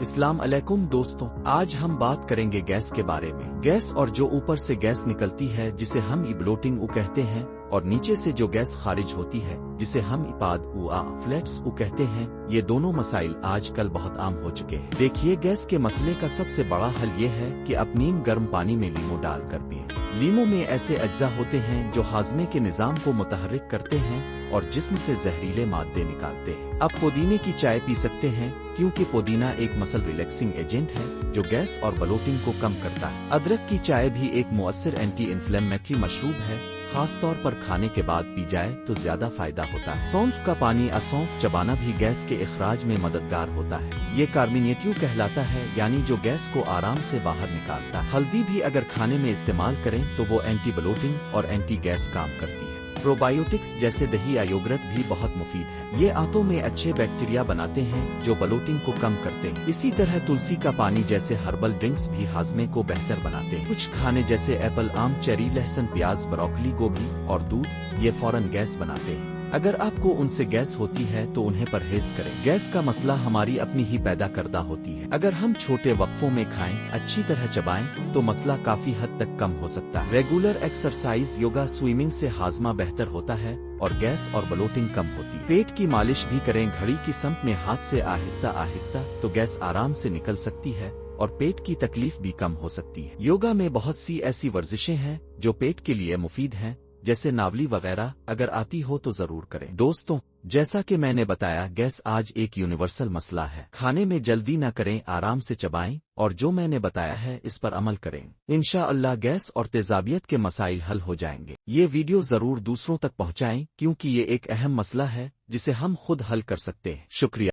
अस्सलाम अलैकुम दोस्तों, आज हम बात करेंगे गैस के बारे में। गैस और जो ऊपर से गैस निकलती है जिसे हम ब्लोटिंग कहते हैं, और नीचे से जो गैस खारिज होती है जिसे हम इपाद फ्लैट्स कहते हैं, ये दोनों मसाइल आजकल बहुत आम हो चुके हैं। देखिए, गैस के मसले का सबसे बड़ा हल ये है कि आप नीम गर्म पानी में लीमो डालकर पिए। लीमो में ऐसे अज्जा होते हैं जो हाजमे के निजाम को मुतहर्रिक करते हैं और जिस्म से जहरीले मादे निकालते हैं। आप पुदीने की चाय पी सकते हैं क्योंकि पुदीना एक मसल रिलैक्सिंग एजेंट है जो गैस और ब्लोटिंग को कम करता है। अदरक की चाय भी एक मुअस्सिर एंटी इन्फ्लेमेटरी मशरूब है, खास तौर पर खाने के बाद पी जाए तो ज्यादा फायदा होता है। सौंफ का पानी सौंफ चबाना भी गैस के इखराज में मददगार होता है। ये कार्बोनेटिव कहलाता है, यानी जो गैस को आराम से बाहर निकालता है। हल्दी भी अगर खाने में इस्तेमाल करें तो वो एंटी ब्लोटिंग और एंटी गैस काम करती है। प्रोबायोटिक्स जैसे दही या योगर्ट भी बहुत मुफीद है। ये आंतों में अच्छे बैक्टीरिया बनाते हैं जो ब्लोटिंग को कम करते हैं। इसी तरह तुलसी का पानी जैसे हर्बल ड्रिंक्स भी हाजमे को बेहतर बनाते हैं। कुछ खाने जैसे एप्पल, आम, चेरी, लहसुन, प्याज, ब्रोकली, गोभी और दूध, ये फौरन गैस बनाते हैं। अगर आपको उनसे गैस होती है तो उन्हें परहेज करें। गैस का मसला हमारी अपनी ही पैदा करदा होती है। अगर हम छोटे वक्फों में खाएं, अच्छी तरह चबाएं, तो मसला काफी हद तक कम हो सकता है। रेगुलर एक्सरसाइज, योगा, स्विमिंग से हाजमा बेहतर होता है और गैस और ब्लोटिंग कम होती है। पेट की मालिश भी करें, घड़ी की समत में हाथ से आहिस्ता आहिस्ता, तो गैस आराम से निकल सकती है और पेट की तकलीफ भी कम हो सकती है। योगा में बहुत सी ऐसी वर्जिशें हैं जो पेट के लिए मुफीद हैं, जैसे नावली वगैरह। अगर आती हो तो जरूर करें। दोस्तों, जैसा कि मैंने बताया, गैस आज एक यूनिवर्सल मसला है। खाने में जल्दी न करें, आराम से चबाएं और जो मैंने बताया है इस पर अमल करें। इंशाअल्लाह गैस और तेजाबियत के मसाइल हल हो जाएंगे। ये वीडियो जरूर दूसरों तक पहुंचाएं क्योंकि ये एक अहम मसला है जिसे हम खुद हल कर सकते हैं। शुक्रिया।